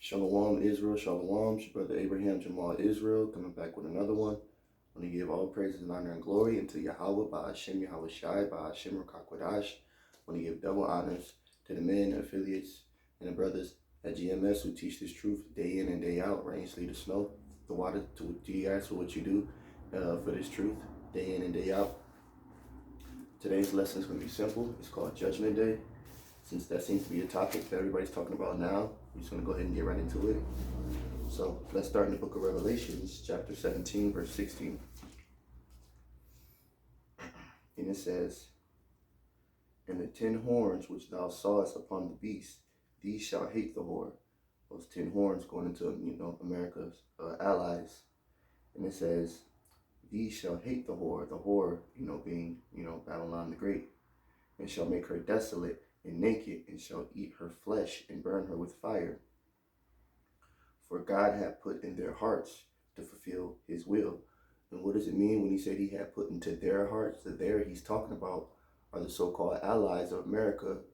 Shalom Israel, Shalom. It's your brother Abraham Ja'mal Israel coming back with another one. I want to give all praises and honor and glory unto Yahweh, by Hashem Yahweh Shai, by Hashem א.ק.א. I want to give double honors to the men, affiliates, and the brothers at GMS who teach this truth day in and day out. Rain, sleet, or snow. The water to you guys for what you do for this truth day in and day out. Today's lesson is going to be simple. It's called Judgment Day. Since that seems to be a topic that everybody's talking about now, we're just going to go ahead and get right into it. So let's start in the book of Revelations, chapter 17, verse 16. And it says, "And the 10 horns which thou sawest upon the beast, these shall hate the whore." Those 10 horns going into, America's allies. And it says, "These shall hate the whore, being, Babylon the Great, and shall make her desolate and naked, and shall eat her flesh and burn her with fire. For God hath put in their hearts to fulfill his will." And what does it mean when he said he had put into their hearts? The there he's talking about are the so-called allies of America,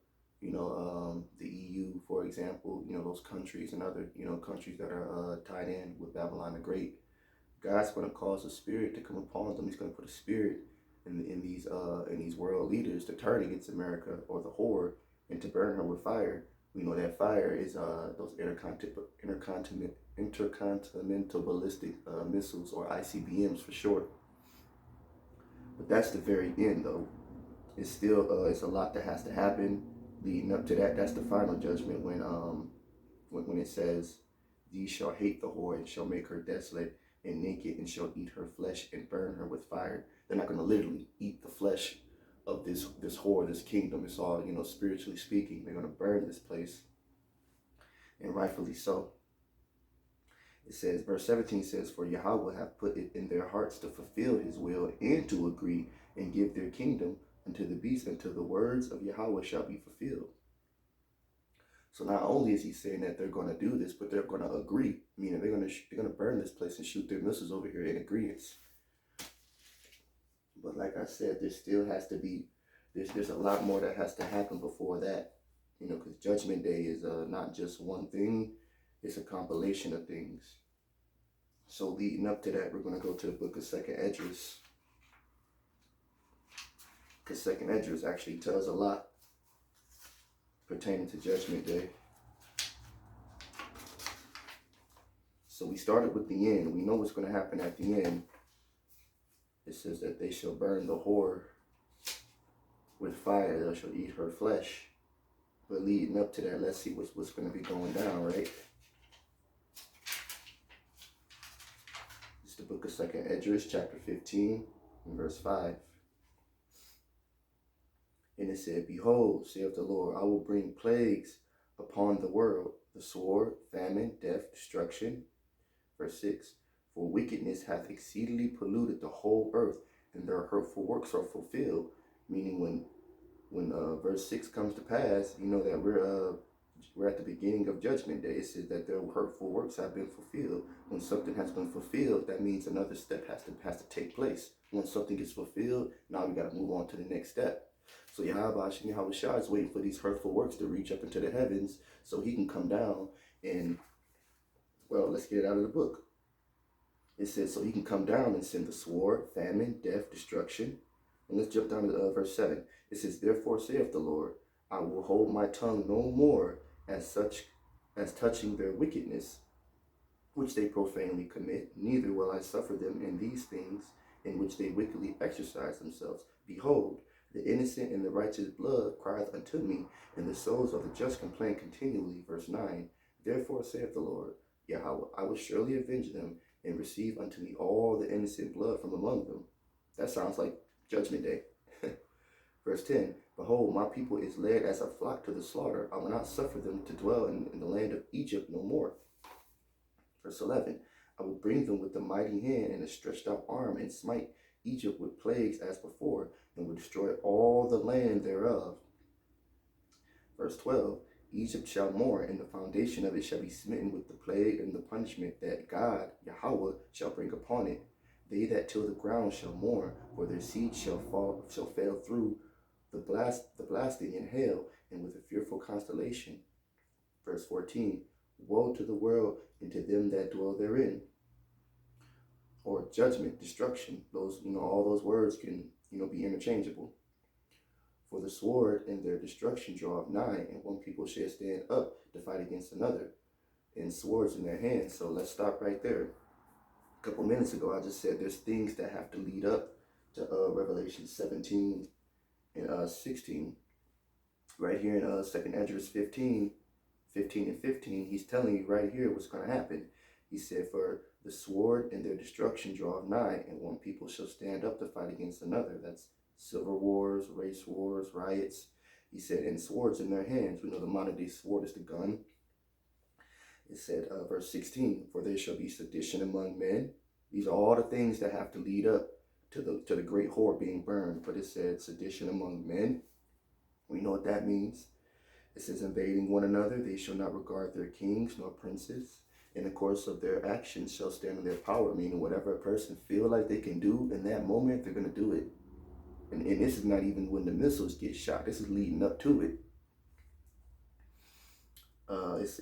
the EU, for example, those countries and other, countries that are tied in with Babylon the Great. God's going to cause a spirit to come upon them. He's going to put a spirit in these world leaders to turn against America or the whore and to burn her with fire. We know that fire is those intercontinental ballistic missiles, or ICBMs for short. But that's the very end, though. It's still it's a lot that has to happen leading up to that. That's the final judgment when it says, "These shall hate the whore and shall make her desolate and naked, and shall eat her flesh and burn her with fire." They're not going to literally eat the flesh of this whore, this kingdom. It's all, spiritually speaking. They're going to burn this place, and rightfully so. It says, verse 17 says, "For Yahweh hath put it in their hearts to fulfill his will, and to agree and give their kingdom unto the beast, until the words of Yahweh shall be fulfilled." So not only is he saying that they're going to do this, but they're going to agree, meaning they're going to burn this place and shoot their missiles over here in agreement. But like I said, there still has to be, there's a lot more that has to happen before that, because Judgment Day is not just one thing, it's a compilation of things. So leading up to that, we're going to go to the book of א.ק.א, because א.ק.א actually tells a lot pertaining to Judgment Day. So we started with the end. We know what's going to happen at the end. It says that they shall burn the whore with fire. They shall eat her flesh. But leading up to that, let's see what's going to be going down, right? It's the book of א.ק.א, chapter 15, and verse 5. And it said, "Behold, saith the Lord, I will bring plagues upon the world, the sword, famine, death, destruction." Verse 6. "For wickedness hath exceedingly polluted the whole earth, and their hurtful works are fulfilled." Meaning when verse 6 comes to pass, that we're at the beginning of Judgment Day. It says that their hurtful works have been fulfilled. When something has been fulfilled, that means another step has to take place. Once something is fulfilled, now we got to move on to the next step. So Yahweh is waiting for these hurtful works to reach up into the heavens so he can come down and, well, let's get it out of the book. It says, so he can come down and send the sword, famine, death, destruction. And let's jump down to verse 7. It says, "Therefore saith the Lord, I will hold my tongue no more as touching their wickedness, which they profanely commit, neither will I suffer them in these things in which they wickedly exercise themselves. Behold, the innocent and the righteous blood crieth unto me, and the souls of the just complain continually." Verse 9. "Therefore saith the Lord, Yahweh, I will surely avenge them, and receive unto me all the innocent blood from among them." That sounds like Judgment Day. Verse 10. "Behold, my people is led as a flock to the slaughter. I will not suffer them to dwell in the land of Egypt no more." Verse 11. "I will bring them with a mighty hand and a stretched out arm, and smite Egypt with plagues as before, and will destroy all the land thereof." Verse 12. "Egypt shall mourn, and the foundation of it shall be smitten with the plague and the punishment that God, Yahweh, shall bring upon it. They that till the ground shall mourn, for their seed shall fail through the blasting in hail, and with a fearful constellation." Verse 14. woe to the world and to them that dwell therein. Or judgment, destruction. Those, all those words can, be interchangeable. For the sword and their destruction draweth nigh, and one people shall stand up to fight against another, and swords in their hands. So let's stop right there. A couple minutes ago, I just said there's things that have to lead up to Revelation 17 and 16. Right here in 2nd Esdras 15 and 15, he's telling you right here what's going to happen. He said, for the sword and their destruction draweth nigh, and one people shall stand up to fight against another. That's civil wars, race wars, riots. He said, and swords in their hands. We know the modern day sword is the gun. It said, verse 16, for there shall be sedition among men. These are all the things that have to lead up to the great whore being burned. But it said sedition among men. We know what that means. It says, invading one another, they shall not regard their kings nor princes. In the course of their actions shall stand in their power, meaning whatever a person feel like they can do in that moment, they're going to do it. And this is not even when the missiles get shot. This is leading up to it.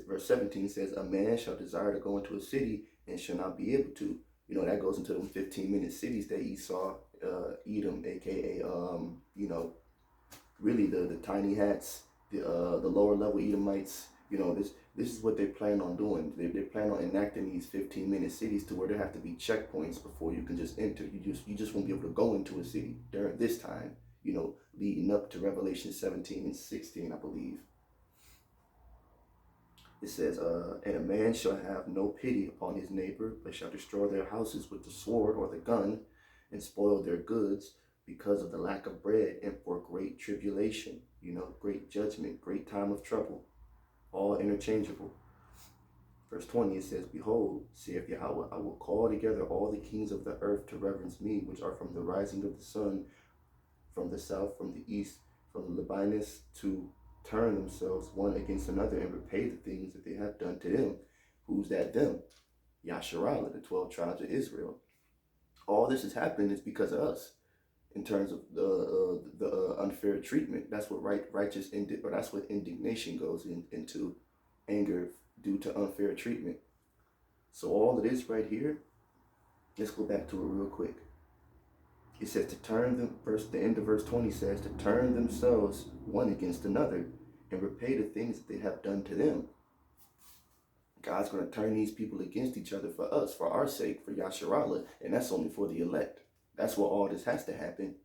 Verse 17 says, a man shall desire to go into a city and shall not be able to. That goes into them 15-minute cities that Esau, Edom, aka, really the tiny hats, the lower level Edomites. This is what they plan on doing. They plan on enacting these 15-minute cities to where there have to be checkpoints before you can just enter. You just won't be able to go into a city during this time, leading up to Revelation 17 and 16, I believe. It says, and a man shall have no pity upon his neighbor, but shall destroy their houses with the sword or the gun, and spoil their goods because of the lack of bread, and for great tribulation, great judgment, great time of trouble, all interchangeable. Verse 20, it says, behold, saith Yahweh, I will call together all the kings of the earth to reverence me, which are from the rising of the sun, from the south, from the east, from Libanus, to turn themselves one against another and repay the things that they have done to them. Who's that them? Yasharallah, the 12 tribes of Israel. All this is happening is because of us, in terms of the unfair treatment. That's what that's what indignation goes into, anger due to unfair treatment. So all of this right here, let's go back to it real quick. It says to turn them, the end of verse 20 says, to turn themselves one against another and repay the things that they have done to them. God's going to turn these people against each other for us, for our sake, for Yasharallah, and that's only for the elect. That's where all this has to happen.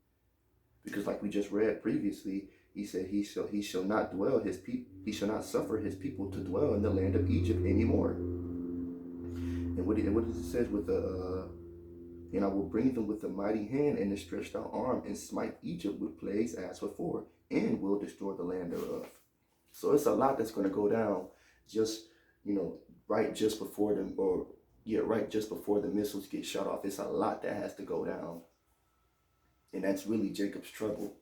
Because like we just read previously, he said he shall not dwell his people, he shall not suffer his people to dwell in the land of Egypt anymore. And what does it say with and I will bring them with a mighty hand and a stretched out arm, and smite Egypt with plagues as before, and will destroy the land thereof. So it's a lot that's going to go down just, right just before the missiles get shut off. It's a lot that has to go down. And that's really Jacob's trouble.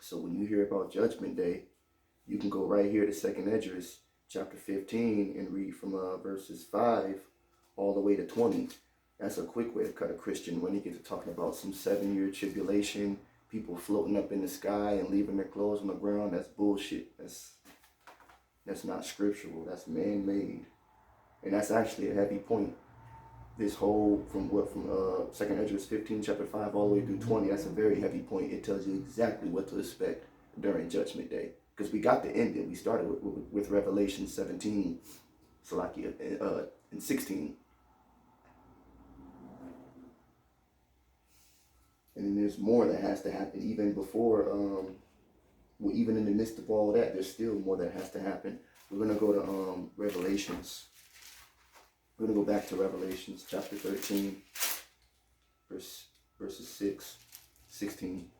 So when you hear about Judgment Day, you can go right here to 2nd Esdras chapter 15 and read from verses 5 all the way to 20. That's a quick way to cut a Christian when you get to talking about some 7-year tribulation, people floating up in the sky and leaving their clothes on the ground. That's bullshit. That's not scriptural. That's man-made. And that's actually a heavy point. This whole, from 2nd Esdras 15, chapter 5, all the way through 20, that's a very heavy point. It tells you exactly what to expect during Judgment Day. Because we got to end it. We started with Revelation 17, and 16. And then there's more that has to happen even before, even in the midst of all that, there's still more that has to happen. We're going to go to Revelations. We're going to go back to Revelations chapter 13, verses 16.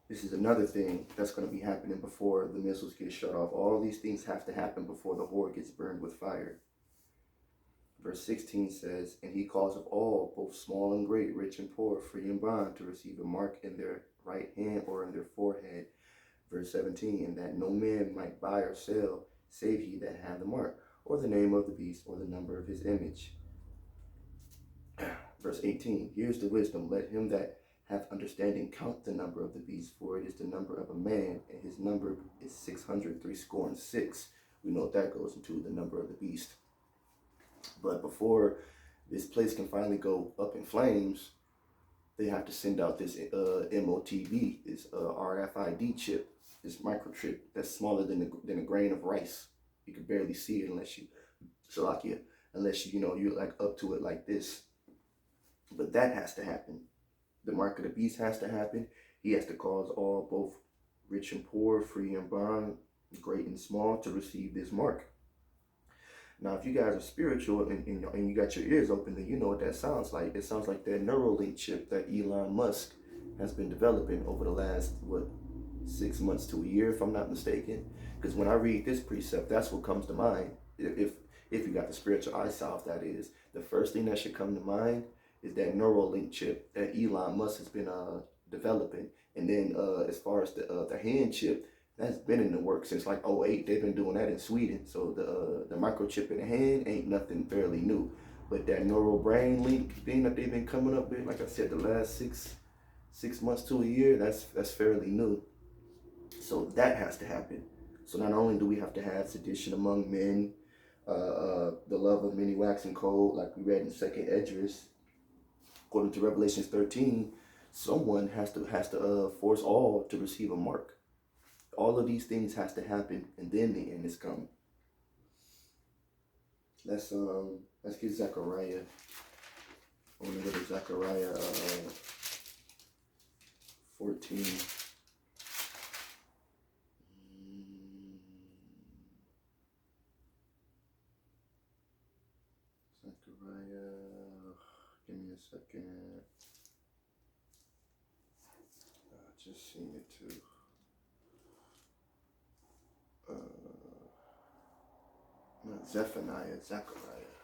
This is another thing that's going to be happening before the missiles get shut off. All these things have to happen before the whore gets burned with fire. Verse 16 says, and he causeth all, both small and great, rich and poor, free and bond, to receive a mark in their right hand or in their forehead. Verse 17, and that no man might buy or sell, save he that had the mark, or the name of the beast, or the number of his image. Verse 18, here's the wisdom. Let him that hath understanding, count the number of the beast, for it is the number of a man, and his number is 666. We know what that goes into, the number of the beast. But before this place can finally go up in flames, they have to send out this MOTB, this RFID chip, this microchip that's smaller than a grain of rice. You can barely see it unless you, Shalakia, unless you, you're like up to it like this. But that has to happen. The mark of the beast has to happen. He has to cause all, both rich and poor, free and bond, great and small, to receive this mark. Now, if you guys are spiritual and you got your ears open, then you know what that sounds like. It sounds like that Neuralink chip that Elon Musk has been developing over the last, 6 months to a year, if I'm not mistaken. Because when I read this precept, that's what comes to mind. If you got the spiritual eye salve, that is. The first thing that should come to mind is that Neuralink chip that Elon Musk has been developing. And then as far as the hand chip, that's been in the works since like '08. They've been doing that in Sweden. So the microchip in the hand ain't nothing fairly new. But that neural brain link thing that they've been coming up with, like I said, the last six months to a year, that's fairly new. So that has to happen. So not only do we have to have sedition among men, the love of many waxing cold, like we read in 2nd Esdras, according to Revelations 13, someone has to force all to receive a mark. All of these things has to happen, and then the end is coming. Let's get Zechariah. I want to go to Zechariah 14. Zechariah, give me a second. I just seen it too. Not Zephaniah, Zechariah.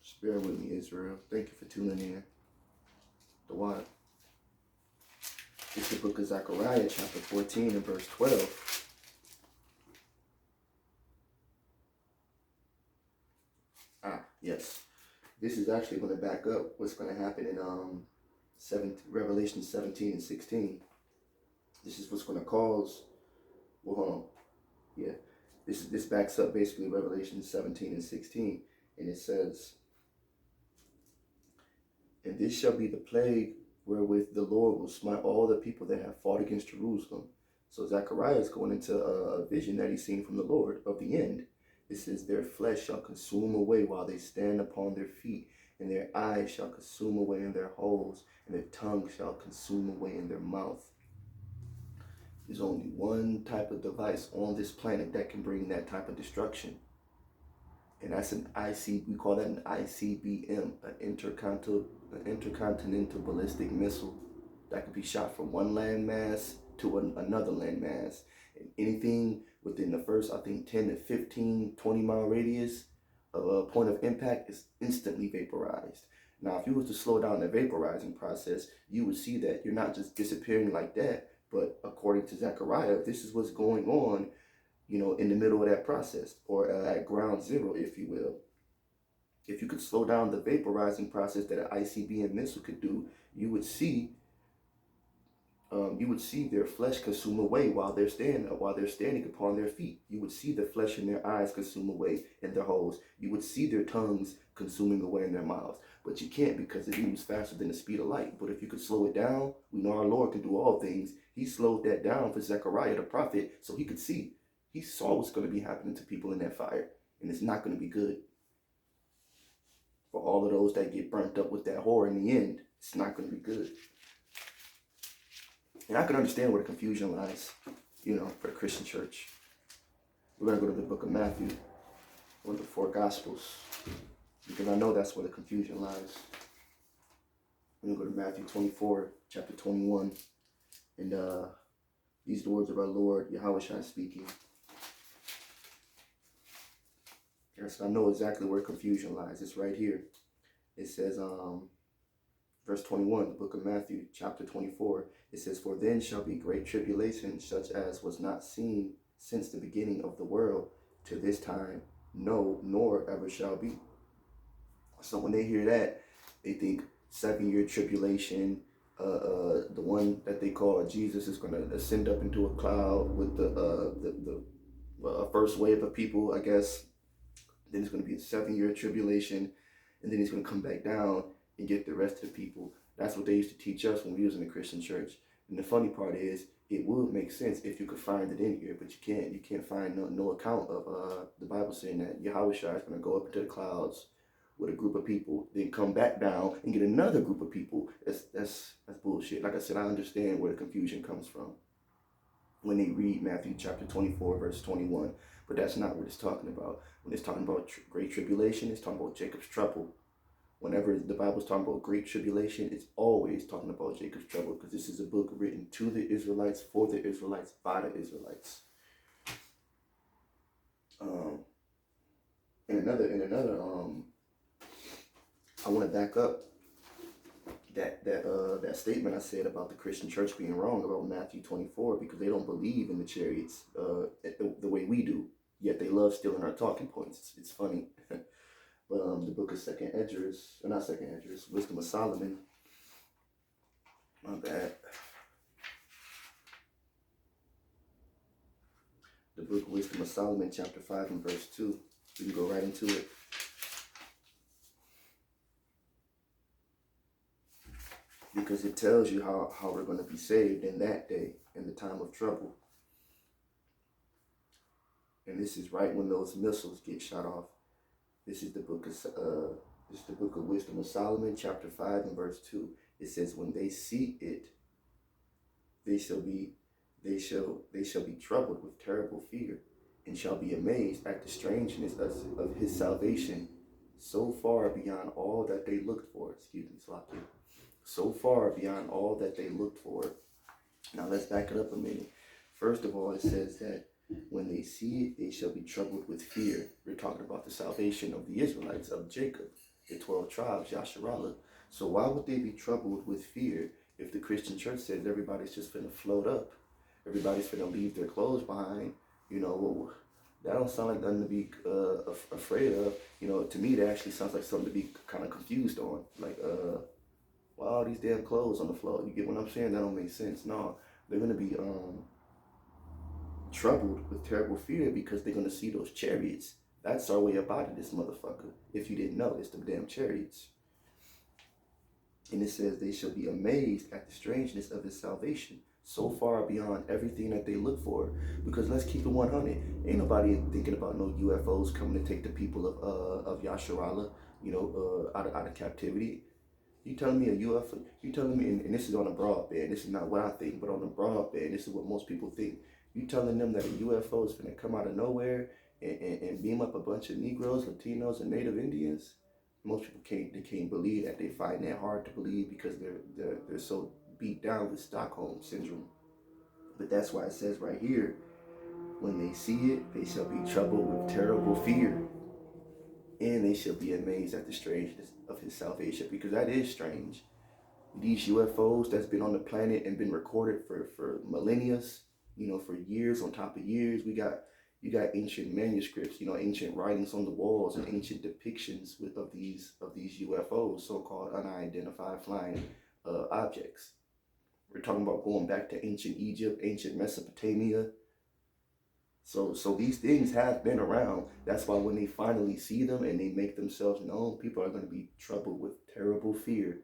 Just bear with me, Israel. Thank you for tuning in. The water. It's the book of Zechariah, chapter 14 and verse 12. Yes. This is actually going to back up what's going to happen in Revelation 17 and 16. This is what's going to cause, well, hold on. Yeah. This backs up basically Revelation 17 and 16. And it says, and this shall be the plague wherewith the Lord will smite all the people that have fought against Jerusalem. So Zechariah is going into a vision that he's seen from the Lord of the end. It says, their flesh shall consume away while they stand upon their feet, and their eyes shall consume away in their holes, and their tongue shall consume away in their mouth. There's only one type of device on this planet that can bring that type of destruction. And that's we call that an ICBM, an intercontinental ballistic missile that could be shot from one landmass to another landmass. And anything within the first, I think, 10 to 15, 20-mile radius of a point of impact is instantly vaporized. Now, if you was to slow down the vaporizing process, you would see that you're not just disappearing like that, but according to Zechariah, this is what's going on, in the middle of that process, or at ground zero, if you will. If you could slow down the vaporizing process that an ICBM missile could do, you would see their flesh consume away while they're standing upon their feet. You would see the flesh in their eyes consume away in their holes. You would see their tongues consuming away in their mouths. But you can't, because it moves faster than the speed of light. But if you could slow it down, we know our Lord can do all things. He slowed that down for Zechariah the prophet so he could see. He saw what's going to be happening to people in that fire. And it's not going to be good. For all of those that get burnt up with that whore in the end, it's not going to be good. And I can understand where the confusion lies, for the Christian church. We're going to go to the book of Matthew, one of the 4 Gospels, because I know that's where the confusion lies. We're going to go to Matthew 24, chapter 21, and these are the words of our Lord, Yahushua speaking. Yes, I know exactly where confusion lies. It's right here. It says, verse 21, the book of Matthew, chapter 24, it says, for then shall be great tribulation, such as was not seen since the beginning of the world to this time, no, nor ever shall be. So when they hear that, they think 7-year tribulation. The one that they call Jesus is going to ascend up into a cloud with the first wave of people, I guess. Then it's going to be a 7-year tribulation, and then he's going to come back down and get the rest of the people. That's what they used to teach us when we was in the Christian church. And the funny part is, it would make sense if you could find it in here, but you can't. You can't find no account of the Bible saying that Yahweh Shai is going to go up into the clouds with a group of people, then come back down and get another group of people. That's bullshit. Like I said, I understand where the confusion comes from when they read Matthew chapter 24, verse 21. But that's not what it's talking about. When it's talking about great tribulation, it's talking about Jacob's trouble. Whenever the Bible's talking about great tribulation, it's always talking about Jacob's trouble, because this is a book written to the Israelites, for the Israelites, by the Israelites. In another, I want to back up that statement I said about the Christian church being wrong about Matthew 24, because they don't believe in the chariots the way we do, yet they love stealing our talking points. It's funny. But the book of Wisdom of Solomon. My bad. The book of Wisdom of Solomon, chapter 5 and verse 2. We can go right into it. Because it tells you how we're going to be saved in that day, in the time of trouble. And this is right when those missiles get shot off. This is the book of Wisdom of Solomon, chapter 5 and verse 2. It says, when they see it, they shall be troubled with terrible fear, and shall be amazed at the strangeness of his salvation, so far beyond all that they looked for. Slakia. So far beyond all that they looked for. Now let's back it up a minute. First of all, it says that when they see it, they shall be troubled with fear. We're talking about the salvation of the Israelites, of Jacob, the 12 tribes, Yasharallah. So why would they be troubled with fear if the Christian church says everybody's just finna float up? Everybody's finna leave their clothes behind. Well, that don't sound like nothing to be afraid of. To me, that actually sounds like something to be kind of confused on. Like, why all these damn clothes on the floor? You get what I'm saying? That don't make sense. No, they're gonna be troubled with terrible fear because they're going to see those chariots. That's our way about it, this motherfucker. If you didn't know, it's the damn chariots. And it says they shall be amazed at the strangeness of his salvation, so far beyond everything that they look for. Because let's keep it 100. Ain't nobody thinking about no UFOs coming to take the people of Yasharallah, out of captivity. You telling me a UFO? You telling me, and this is on a broadband. This is not what I think, but on the broadband, this is what most people think. You telling them that a UFO is going to come out of nowhere and beam up a bunch of Negroes, Latinos, and Native Indians? Most people can't believe that. They find that hard to believe because they're so beat down with Stockholm syndrome. But that's why it says right here, when they see it, they shall be troubled with terrible fear, and they shall be amazed at the strangeness of his salvation, because that is strange. These UFOs that's been on the planet and been recorded for millennia, for years on top of years. You got ancient manuscripts, ancient writings on the walls and ancient depictions of these UFOs, so-called unidentified flying objects. We're talking about going back to ancient Egypt, ancient Mesopotamia. So these things have been around. That's why when they finally see them and they make themselves known, people are going to be troubled with terrible fear.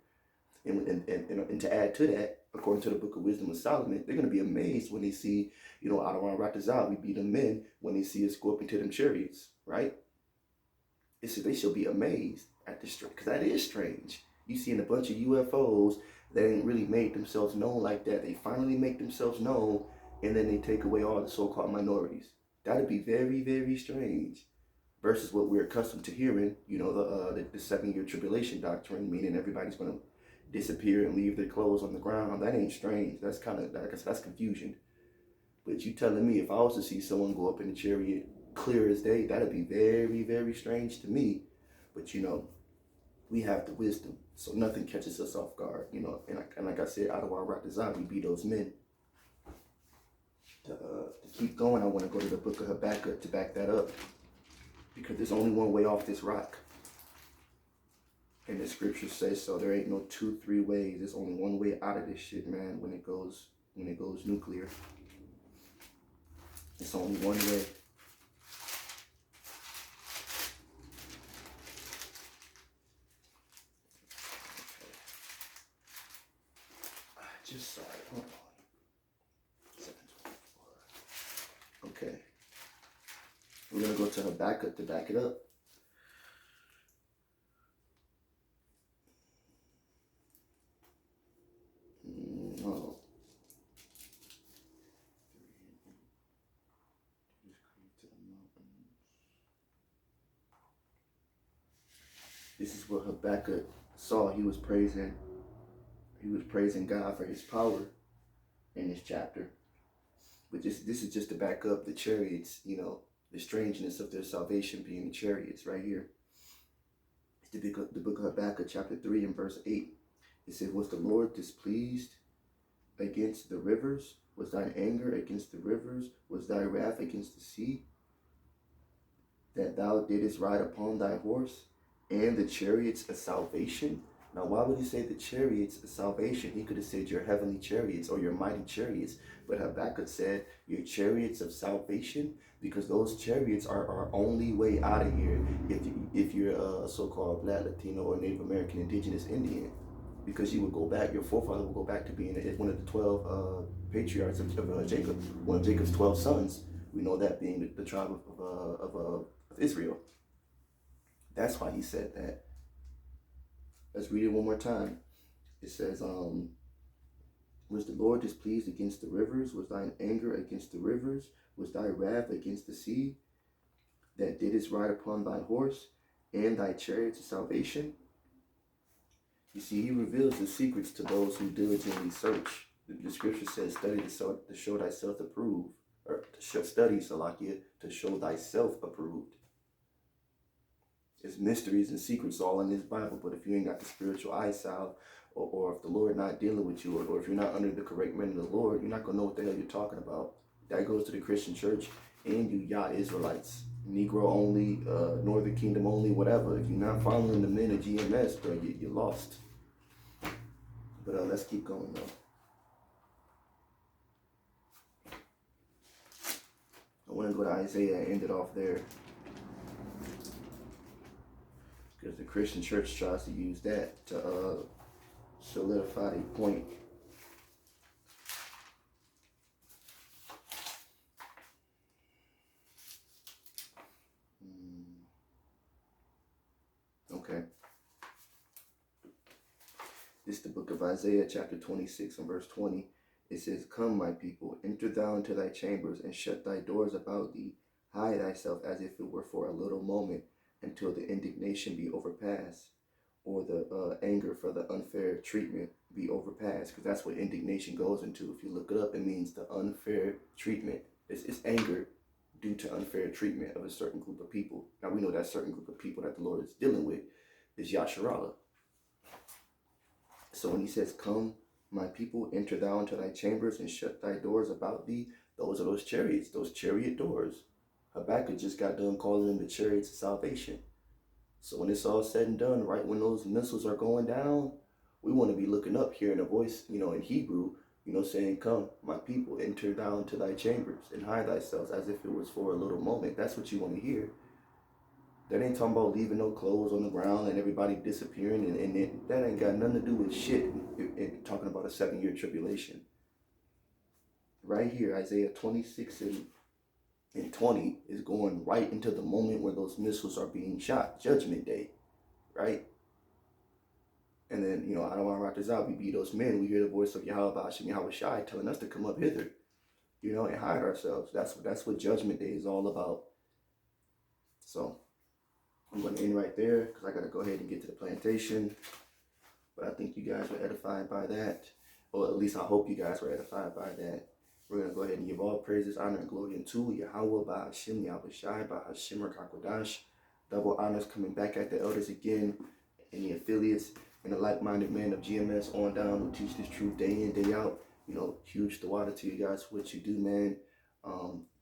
And to add to that, according to the book of Wisdom of Solomon, they're going to be amazed when they see, Adawan Ratazal, we be the men, when they see us go up into them chariots, right? It says they shall be amazed at the strength, because that is strange. You seeing a bunch of UFOs that ain't really made themselves known like that. They finally make themselves known, and then they take away all the so-called minorities. That'd be very, very strange. Versus what we're accustomed to hearing, the 7-year tribulation doctrine, meaning everybody's going to disappear and leave their clothes on the ground. That ain't strange. That's kind of, like I said, that's confusion. But you telling me if I was to see someone go up in a chariot clear as day, that'd be very, very strange to me. But we have the wisdom, so nothing catches us off guard. And like I said, out of our Ratazah, we be those men. To keep going, I want to go to the book of Habakkuk to back that up, because there's only one way off this rock. And the scripture says so. There ain't no 2-3 ways. There's only one way out of this shit, man. When it goes nuclear, it's only one way. I just saw it. Hold on. 7:24. Okay. We're gonna go to Habakkuk to back it up. Oh. This is what Habakkuk saw. He was praising God for his power in this chapter. But this is just to back up the chariots, the strangeness of their salvation being the chariots right here. It's the book of Habakkuk chapter 3 and verse 8. It says, was the Lord displeased against the rivers? Was thine anger against the rivers? Was thy wrath against the sea? That thou didst ride upon thy horse and the chariots of salvation? Now, why would he say the chariots of salvation? He could have said your heavenly chariots or your mighty chariots. But Habakkuk said your chariots of salvation, because those chariots are our only way out of here if you're a so-called Black, Latino, or Native American, Indigenous Indian. Because you would go back, your forefather would go back to being one of the 12 patriarchs of Jacob, one of Jacob's 12 sons. We know that being the tribe of Israel. That's why he said that. Let's read it one more time. It says, was the Lord displeased against the rivers? Was thine anger against the rivers? Was thy wrath against the sea? That didst ride upon thy horse and thy chariots of salvation? You see, he reveals the secrets to those who diligently search. The scripture says, study to show thyself approved. Or study, Salakia, to show thyself approved. There's mysteries and secrets all in this Bible, but if you ain't got the spiritual eyesight, or if the Lord not dealing with you, or if you're not under the correct man of the Lord, you're not going to know what the hell you're talking about. That goes to the Christian church and you Yah Israelites. Negro only, Northern Kingdom only, whatever. If you're not following the men of GMS, bro, you're lost. But let's keep going, though. I want to go to Isaiah and end it off there. Because the Christian church tries to use that to solidify their point. Okay. This is the book of Isaiah, chapter 26 and verse 20. It says, come, my people, enter thou into thy chambers, and shut thy doors about thee. Hide thyself as if it were for a little moment, until the indignation be overpassed, or the anger for the unfair treatment be overpassed. Because that's what indignation goes into. If you look it up, it means the unfair treatment. It's anger due to unfair treatment of a certain group of people. Now, we know that certain group of people that the Lord is dealing with is Yasharallah. So when he says, come, my people, enter thou into thy chambers and shut thy doors about thee, those are those chariots, those chariot doors. Habakkuk just got done calling them the chariots of salvation. So when it's all said and done, right when those missiles are going down, we want to be looking up, hearing a voice, in Hebrew, saying, come, my people, enter thou into thy chambers and hide thyself as if it was for a little moment. That's what you want to hear. That ain't talking about leaving no clothes on the ground and everybody disappearing, and that ain't got nothing to do with shit in talking about a 7-year tribulation. Right here, Isaiah 26 and 20 is going right into the moment where those missiles are being shot, Judgment Day, right? And then, I don't want to rock this out. We be those men. We hear the voice of Yahweh Ba'ashem Yahweh Shai telling us to come up hither, and hide ourselves. That's what Judgment Day is all about. So I'm going to end right there because I got to go ahead and get to the plantation. But I think you guys were edified by that. Or at least I hope you guys were edified by that. We're going to go ahead and give all praises, honor, and glory unto Yahweh Ba'ashem Yahweh Shai Ba'ashem Rakakwadash. Double honors coming back at the elders again and the affiliates and the like-minded men of GMS on down who teach this truth day in, day out. Huge tawada to you guys for what you do, man.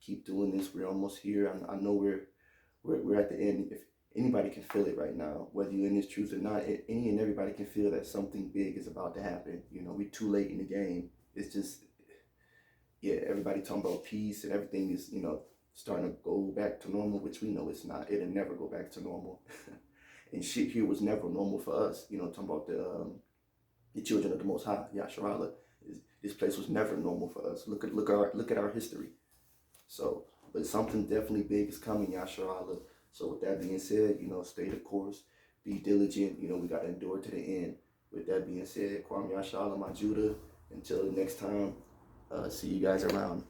Keep doing this. We're almost here. I know we're at the end. anybody can feel it right now, whether you're in this truth or not. Any and everybody can feel that something big is about to happen. You know, we're too late in the game. It's just, yeah, everybody talking about peace and everything is, you know, starting to go back to normal, which we know it's not. It'll never go back to normal. And shit here was never normal for us. You know, talking about the children of the Most High, Yasharala. This place was never normal for us. Look at our history. So, but something definitely big is coming, Yasharala. So with that being said, you know, stay the course, be diligent. You know, we got to endure to the end. With that being said, Kwam Yasharala, my Judah. Until the next time, see you guys around.